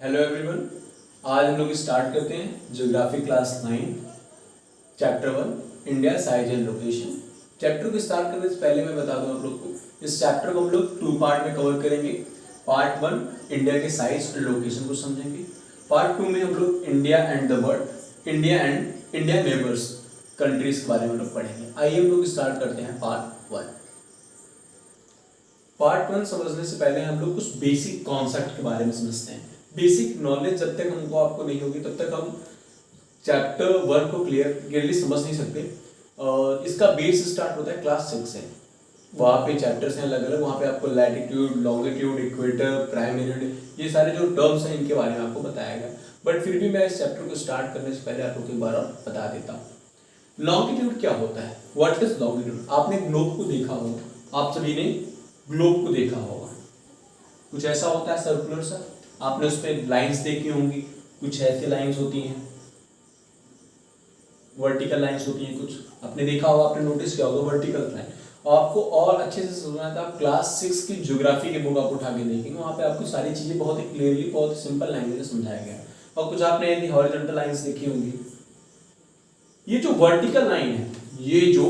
Hello everyone, आज हम लोग स्टार्ट करते हैं geography class 9 chapter 1 India size and location. Chapter को स्टार्ट करने से पहले मैं बता दूं आप लोग को, इस चैप्टर को हम लोग 2 पार्ट में कवर करेंगे। पार्ट 1 इंडिया के साइज एंड लोकेशन को समझेंगे। पार्ट 2 में हम लोग India and the world, India and India neighbours countries के बारे में लोग पढ़ेंगे। आइए हम लोग स्टार्ट करते हैं पार्ट 1। पार्ट 1 समझने से पहले हम लोग कुछ बेसिक कॉन्सेप्ट के बारे में समझते हैं। बेसिक नॉलेज जब तक हमको आपको नहीं होगी तब तक हम चैप्टर 1 को क्लियरली समझ नहीं सकते। इसका बेस स्टार्ट होता है क्लास 6 से। वहाँ पे चैप्टर्स हैं अलग अलग, वहाँ पे आपको latitude, longitude, equator, prime meridian, ये सारे जो टर्म्स हैं इनके बारे में आपको बताया गया। बट फिर भी मैं इस चैप्टर को स्टार्ट करने से पहले आपको एक बार और बता देता हूँ लॉन्गिट्यूड क्या होता है। What is longitude? आपने ग्लोब को देखा होगा, आप सभी ने ग्लोब को देखा होगा। कुछ ऐसा होता है सर्कुलर सा, आपने उस पर लाइन्स देखी होंगी। कुछ ऐसी लाइन्स होती हैं, वर्टिकल लाइन्स होती हैं, कुछ आपने देखा होगा, आपने नोटिस किया होगा वर्टिकल लाइन। और आपको और अच्छे से समझना था, आप क्लास 6 की ज्योग्राफी की बुक आप उठा के देखेंगे, वहाँ पे आपको सारी चीजें बहुत ही क्लियरली, बहुत ही सिंपल लैंग्वेज में समझाया गया। और कुछ आपने यदि हॉरिजॉन्टल लाइन्स देखी होंगी। ये जो वर्टिकल लाइन है, ये जो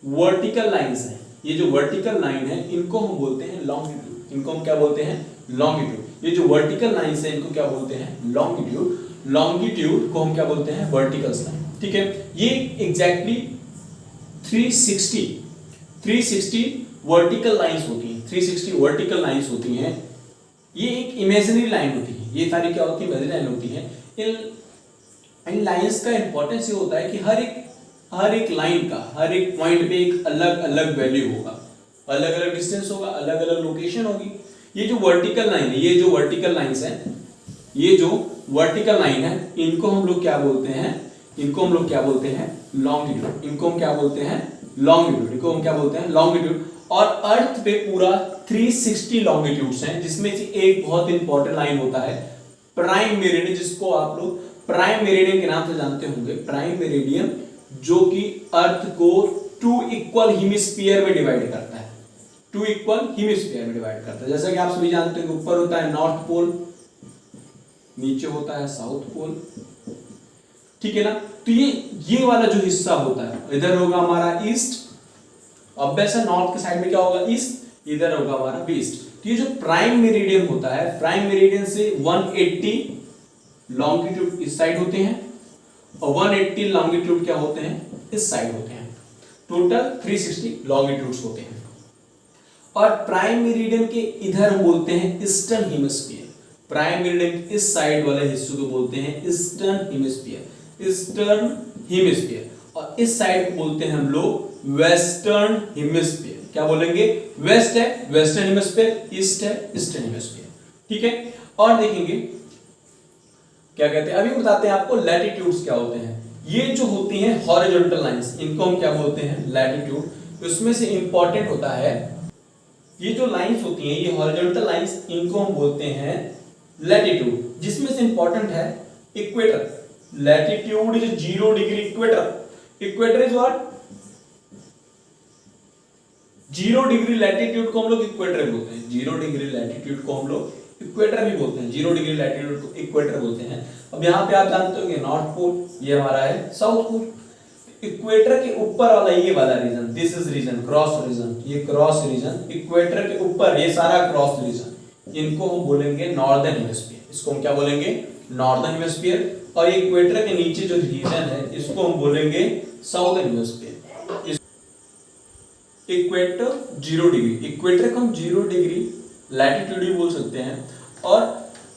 वर्टिकल लाइन्स है, ये जो वर्टिकल लाइन है, इनको हम बोलते हैं लॉन्गिट्यूड। इनको हम क्या बोलते हैं? लॉन्गिट्यूड। ये जो वर्टिकल लाइन्स है इनको क्या बोलते हैं? लॉन्गिट्यूड। लॉन्गिट्यूड को हम क्या बोलते हैं? Vertical line. ठीक है, ये एग्जैक्टली 360 वर्टिकल लाइंस होती हैं। 360 वर्टिकल लाइंस होती हैं। ये एक इमेजिनरी लाइन होती है। ये सारी क्या होती है? इमेजिनरी लाइन होती है। इन लाइंस का इंपॉर्टेंस ये होता है कि हर एक लाइन का हर एक पॉइंट पे एक अलग अलग वैल्यू होगा, अलग अलग डिस्टेंस होगा, अलग अलग लोकेशन होगी। ये जो वर्टिकल लाइन है, ये जो वर्टिकल लाइंस है, ये जो वर्टिकल लाइन है, इनको हम लोग क्या बोलते हैं? इनको हम लोग क्या बोलते हैं? लॉन्गिट्यूड। इनको हम क्या बोलते हैं? लॉन्गिट्यूड। इनको हम क्या बोलते हैं? लॉन्गिट्यूड। और अर्थ पे पूरा 360 लॉन्गिट्यूड्स हैं, जिसमें से एक बहुत इंपॉर्टेंट लाइन होता है प्राइम मेरिडियन, जिसको आप लोग प्राइम मेरिडियन के नाम से जानते होंगे। प्राइम मेरिडियन जो कि अर्थ को 2 इक्वल हेमिस्फीयर में डिवाइड करता है। 2 इक्वल हेमिस्फीयर में डिवाइड करता है। जैसा कि आप सभी जानते हैं, ऊपर होता है नॉर्थ पोल, नीचे होता है साउथ पोल। ठीक है ना? तो ये वाला जो हिस्सा होता है, इधर होगा हमारा ईस्ट, अब वैसा नॉर्थ के साइड में क्या होगा? ईस्ट। इधर होगा हमारा वेस्ट। तो ये जो प्राइम मेरिडियन होता है, प्राइम मेरिडियन से 180 लॉन्गिट्यूड इस साइड होते हैं और 180 लॉन्गिट्यूड क्या होते हैं? इस साइड होते हैं। टोटल 360 लॉन्गिट्यूड्स होते हैं। और प्राइम मेरिडियन के इधर हम बोलते हैं ईस्टर्न हेमिस्फीयर। प्राइम मेरिडियन इस साइड वाले हिस्से को बोलते हैं ईस्टर्न हेमिस्फीयर। Eastern hemisphere. और इस साइड को बोलते हैं हम लोग वेस्टर्न हेमिस्फीयर। क्या बोलेंगे? वेस्ट है वेस्टर्न हेमिस्फीयर, ईस्ट है ईस्टर्न हेमिस्फीयर। ठीक है, और देखेंगे क्या कहते हैं। अभी बताते हैं आपको लैटिट्यूड्स क्या होते हैं। ये जो होती हैं हॉरिजॉन्टल लाइंस, इनको हम क्या बोलते हैं? लैटिट्यूड। उसमें से इंपॉर्टेंट होता है ये जो लाइंस होती हैं, ये हॉरिजॉन्टल लाइंस, इनको हम बोलते हैं लैटिट्यूड। जिसमें से इंपॉर्टेंट है equator. Latitude is 0 degree equator. Equator is what? 0 degree latitude को हम लोग इक्वेटर बोलते हैं। 0 डिग्री लैटिट्यूड को हम लोग इक्वेटर भी बोलते हैं। 0 डिग्री लैटिट्यूड को इक्वेटर बोलते हैं। अब यहाँ पे आप जानते होंगे नॉर्थ पोल, ये हमारा है साउथ पोल। इक्वेटर के ऊपर वाला ये वाला region, this is region, cross region, ये क्रॉस रीजन, इक्वेटर के ऊपर ये सारा क्रॉस रीजन, इनको हम बोलेंगे नॉर्दर्न हेमिस्फीयर। इसको हम क्या बोलेंगे? Northern hemisphere. और इक्वेटर के नीचे जो रीजन है, इसको हम बोलेंगे southern hemisphere. Equator 0 degree, equator को हम 0 डिग्री लैटिट्यूड भी बोल सकते हैं। और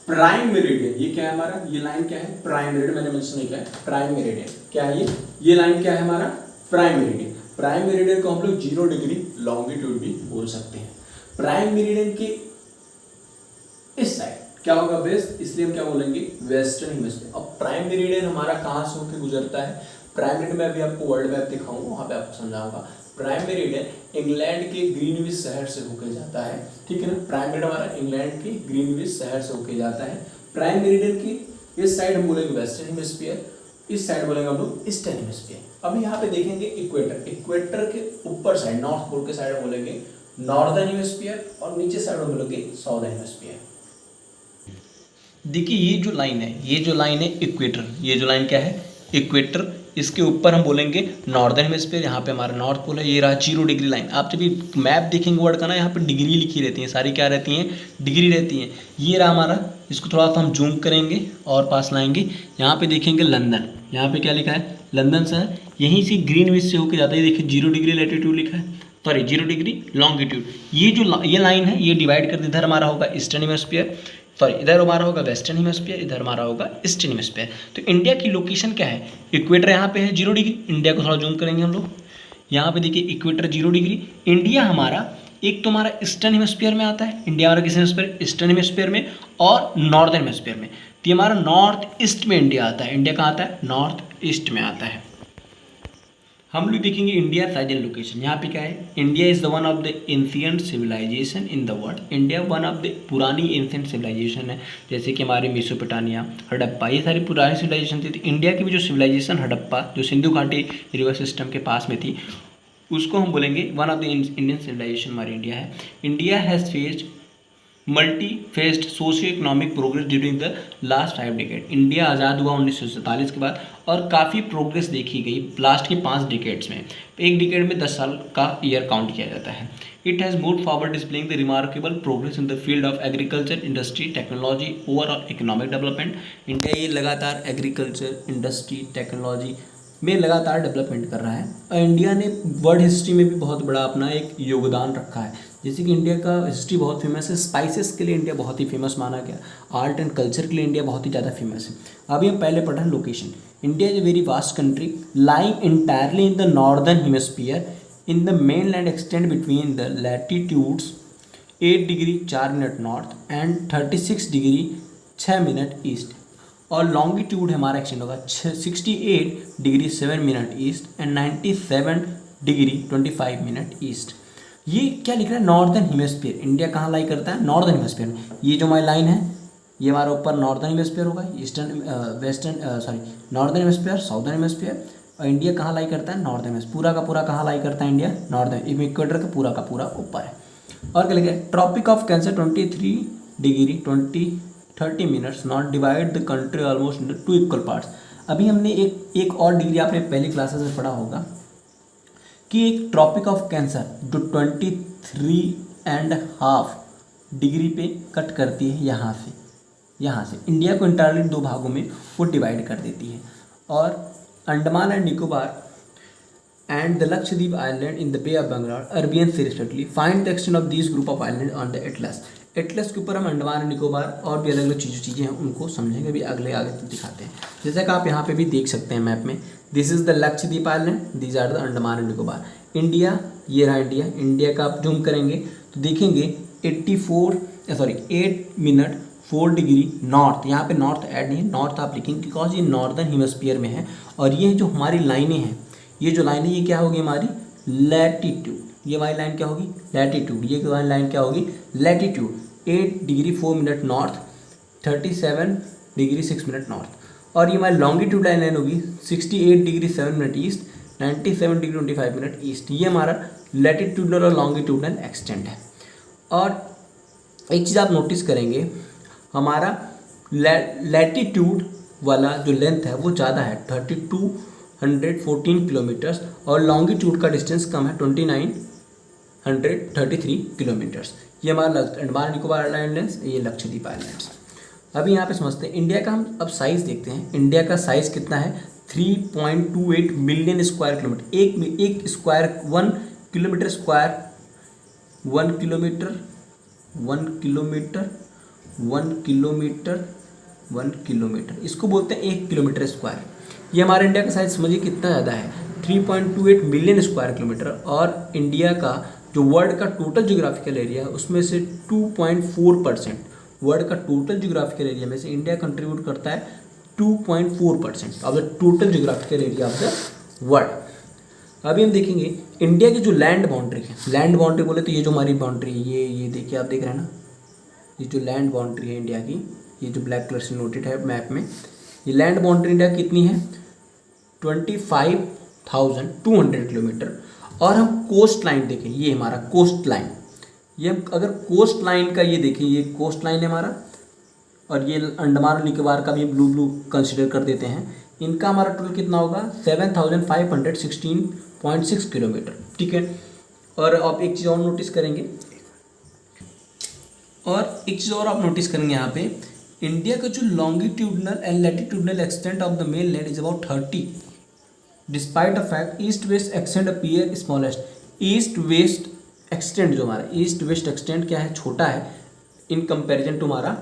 प्राइम मेरिडियन, ये क्या है हमारा? ये लाइन क्या है? Prime meridian. मैंने मेंशन नहीं किया है, प्राइम मेरिडियन क्या है? ये लाइन क्या है हमारा? Prime meridian. प्राइम मेरिडियन को हम लोग 0 डिग्री लॉन्गिट्यूड भी बोल सकते हैं। प्राइम मेरिडियन के इस साइड क्या होगा? वेस्ट, इसलिए हम क्या बोलेंगे? Western hemisphere. अब प्राइम मेरिडियन हमारा कहाँ से होकर गुजरता है? प्राइम मेरिडियन में अभी आपको वर्ल्ड मैप दिखाऊंगा, वहां पे आपको समझाऊंगा। प्राइम मेरिडियन इंग्लैंड के ग्रीनविच शहर से होकर जाता है। ठीक है ना? प्राइम मेरिडियन हमारा इंग्लैंड के ग्रीनविच शहर से होकर जाता है। प्राइम मेरिडियन की इस साइड हम बोलेंगे वेस्टर्न हेमिस्फीयर, इस साइड बोलेंगे हम लोग ईस्टर्न हेमिस्फीयर। अब यहाँ पे देखेंगे इक्वेटर, इक्वेटर के ऊपर साइड नॉर्थ पोल के साइड बोलेंगे नॉर्दर्न हेमिस्फीयर और नीचे साइड बोलेंगे साउदर्न हेमिस्फीयर। देखिए ये जो लाइन है इक्वेटर, ये जो लाइन क्या है इक्वेटर, इसके ऊपर हम बोलेंगे नॉर्दर्न हेमिस्फीयर, यहाँ पे हमारा नॉर्थ पोल है, ये रहा 0 डिग्री लाइन। आप जब ये मैप देखेंगे वर्ड का ना, यहाँ पे डिग्री लिखी रहती है, सारी क्या रहती हैं डिग्री रहती हैं। ये रहा हमारा, इसको थोड़ा सा हम जूम करेंगे और पास लाएंगे, यहाँ पे देखेंगे लंदन, यहाँ पे क्या लिखा है लंदन शहर, यहीं से ग्रीनविच से होकर जाता है, देखिए 0 डिग्री लैटिट्यूड लिखा है, सॉरी 0 डिग्री लॉन्गिट्यूड। ये लाइन है, ये डिवाइड कर इधर हमारा होगा ईस्टर्न हेमिस्फीयर, सॉरी इधर हमारा होगा वेस्टर्न हेमिस्फीयर, इधर हमारा होगा ईस्टर्न हेमिस्फीयर। तो इंडिया की लोकेशन क्या है, इक्वेटर यहाँ पे है 0 डिग्री, इंडिया को थोड़ा जूम करेंगे हम लोग, यहाँ पे देखिए इक्वेटर 0 डिग्री, इंडिया हमारा एक तो हमारा ईस्टर्न हेमिस्फीयर में आता है, इंडिया हमारा किस हेमिस्फीयर ईस्टर्न हेमिस्फीयर में और नॉर्दर्न हेमिस्फीयर में, तो ये हमारा नॉर्थ ईस्ट में इंडिया आता है, इंडिया कहाँ आता है नॉर्थ ईस्ट में आता है। हम लोग देखेंगे इंडिया साइज एंड लोकेशन, यहाँ पे क्या है India is the one of the ancient civilisation in the world, India one of the पुरानी एंशिएंट सिविलाइजेशन है, जैसे कि हमारे मेसोपोटामिया, हड़प्पा, ये सारी पुरानी सिविलाइजेशन थी। तो इंडिया की भी जो सिविलाइजेशन हड़प्पा जो सिंधु घाटी रिवर सिस्टम के पास में थी, उसको हम बोलेंगे one of the Indian civilisation हमारी इंडिया है। India has faced multi faced socio economic progress during the last 5 decade, India आज़ाद हुआ 1947 के बाद और काफ़ी प्रोग्रेस देखी गई लास्ट के 5 डिकेड्स में, एक डिकेड में 10 साल का ईयर काउंट किया जाता है। It has move forward displaying the remarkable progress in the field of agriculture, industry, technology, overall economic development. India ये लगातार एग्रीकल्चर, इंडस्ट्री, टेक्नोलॉजी में लगातार डेवलपमेंट कर रहा है और इंडिया ने वर्ल्ड हिस्ट्री में भी बहुत बड़ा अपना एक योगदान रखा है। जैसे कि इंडिया का हिस्ट्री बहुत फेमस है, स्पाइसेस के लिए इंडिया बहुत ही फेमस माना गया, आर्ट एंड कल्चर के लिए इंडिया बहुत ही ज़्यादा फेमस है। अभी हम पहले पढ़ रहे हैं location. India is a very vast country lying entirely in the northern hemisphere in the main land extend between the latitudes 8 degree 4 minute north and 36 degree 6 minute east, और लॉन्गिट्यूड हमारा एक्सटेंड होगा 68 degree 7 minute east and 97 degree 25 minute east. ये क्या लिख रहा है northern hemisphere, India कहाँ लाई करता है नॉर्दर्न हेमिस्फीयर में। ये जो हमारी लाइन है ये हमारा ऊपर नॉर्दर्न हेमिस्फीयर होगा, eastern western sorry northern hemisphere, southern hemisphere, और इंडिया कहाँ लाई करता है नॉर्दर्न हेमिस्फीयर, पूरा का पूरा कहाँ लाई करता है इंडिया नॉर्दर्न, इक्वेटर का पूरा ऊपर है। और क्या लिखा है Tropic of Cancer 23 degree 30 minutes not divide the country almost in 2 equal parts. अभी हमने एक और डिग्री आपने पहली क्लासेस में पढ़ा होगा कि एक ट्रॉपिक ऑफ कैंसर जो 23.5 डिग्री पे कट करती है यहाँ से इंडिया को इंटायरली 2 भागों में वो डिवाइड कर देती है। और Andaman and Nicobar and the Lakshadweep island in the Bay of Bengal Arabian Sea respectively find the extent of this group of island on the atlas. Atlas के ऊपर हम अंडमान एंड निकोबार और भी अलग अलग चीज़ें हैं उनको समझेंगे भी आगे दिखाते हैं। जैसा कि आप यहाँ पे भी देख सकते हैं मैप में, this is the Lakshadweep island, these are the Andaman and Nicobar. India ये रहा इंडिया का आप जूम करेंगे तो देखेंगे 8 मिनट 4 डिग्री नॉर्थ, यहाँ पे नॉर्थ ऐड नहीं है, नॉर्थ आप लिखेंगे बिकॉज ये नॉर्दर्न हेमिस्फीयर में है। और ये जो हमारी लाइनें हैं, ये जो लाइन है ये क्या होगी हमारी लैटिट्यूड, ये वाली लाइन क्या होगी लैटिट्यूड, ये वाली लाइन क्या होगी latitude 8 degree 4 minute north 37 degree 6 minute north. और ये हमारी लॉन्गिट्यूड लाइन होगी 68 degree 7 minute east 97 degree 25 minute east. ये हमारा लैटिट्यूडनल और लॉन्गिट्यूडनल एक्सटेंट है। और एक चीज़ आप नोटिस करेंगे हमारा लैटिट्यूड वाला जो लेंथ है वो ज़्यादा है 3214 किलोमीटर्स और लॉन्गिट्यूड का डिस्टेंस कम है 2933 किलोमीटर्स। ये हमारा अंडमान निकोबार आइलैंड्स, ये लक्षद्वीप आइलैंड्स। अभी यहाँ पे समझते हैं इंडिया का, हम अब साइज़ देखते हैं। इंडिया का साइज़ कितना है 3.28 मिलियन स्क्वायर किलोमीटर, एक स्क्वायर 1 किलोमीटर स्क्वायर 1 किलोमीटर इसको बोलते हैं 1 किलोमीटर स्क्वायर। ये हमारे इंडिया का साइज समझिए कितना ज़्यादा है 3.28 मिलियन स्क्वायर किलोमीटर। और इंडिया का जो वर्ल्ड का टोटल जियोग्राफिकल एरिया है उसमें से 2.4%, वर्ल्ड का टोटल जियोग्राफिकल एरिया में से इंडिया कंट्रीब्यूट करता है 2.4% of the total geographical area of the world. अभी हम देखेंगे इंडिया की जो लैंड बाउंड्री है, लैंड बाउंड्री बोले तो ये जो हमारी बाउंड्री है ये देखिए आप देख रहे हैं ना, ये जो लैंड बाउंड्री है इंडिया की, ये जो ब्लैक कलर से नोटेड है मैप में, ये लैंड बाउंड्री इंडिया कितनी है 25,200 किलोमीटर। और हम कोस्ट लाइन देखें, ये हमारा कोस्ट लाइन, ये हम अगर कोस्ट लाइन का ये देखें, ये कोस्ट लाइन है हमारा और ये अंडमान और निकोबार का भी ब्लू कंसिडर कर देते हैं, इनका हमारा टोटल कितना होगा 7516.6 किलोमीटर, ठीक है। और आप एक चीज़ और नोटिस करेंगे, आप नोटिस करेंगे यहाँ पे इंडिया का जो longitudinal and latitudinal extent of the main land is about 30, despite the fact east west extent appear smallest. East west extent जो हमारा ईस्ट वेस्ट एक्सटेंट क्या है, छोटा है इन कंपेरिजन टू हमारा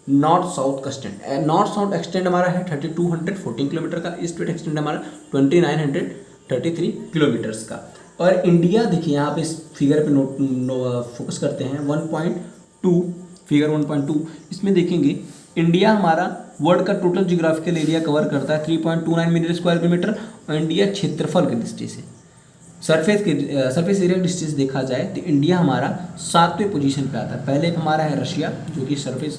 नॉर्थ साउथ का एक्सटेंट। नॉर्थ साउथ एक्सटेंट हमारा है 3214 किलोमीटर का, ईस्ट वेस्ट एक्सटेंट हमारा 2933 किलोमीटर्स का। और इंडिया देखिए यहाँ पे इस फिगर पे फोकस करते हैं 1.2, फिगर 1.2, इसमें देखेंगे इंडिया हमारा वर्ल्ड का टोटल जियोग्राफिकल एरिया कवर करता है 3.29 मिलियन स्क्वायर किलोमीटर। और इंडिया क्षेत्रफल की दृष्टि से सरफेस एरिया की दृष्टि से देखा जाए तो इंडिया हमारा 7वें पोजीशन पे आता है। पहले हमारा है रशिया जो कि सरफेस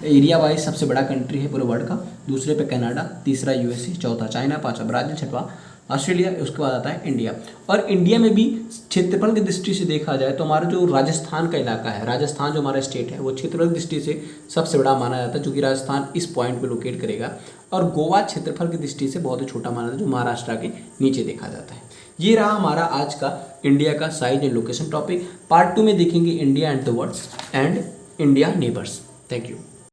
एरिया वाइज सबसे बड़ा कंट्री है पूरे वर्ल्ड का, दूसरे पे कनाडा, तीसरा यूएसए, चौथा चाइना, पांचवा ब्राज़ील, छठवां ऑस्ट्रेलिया, उसके बाद आता है इंडिया। और इंडिया में भी क्षेत्रफल की दृष्टि से देखा जाए तो हमारा जो राजस्थान का इलाका है, राजस्थान जो हमारा स्टेट है वो क्षेत्रफल की दृष्टि से सबसे बड़ा माना जाता है, जो कि राजस्थान इस पॉइंट पे लोकेट करेगा। और गोवा क्षेत्रफल की दृष्टि से बहुत ही छोटा माना जाता है, जो महाराष्ट्र के नीचे देखा जाता है। ये रहा हमारा आज का इंडिया का size and location topic. Part 2 में देखेंगे India and the world and India neighbours. Thank you.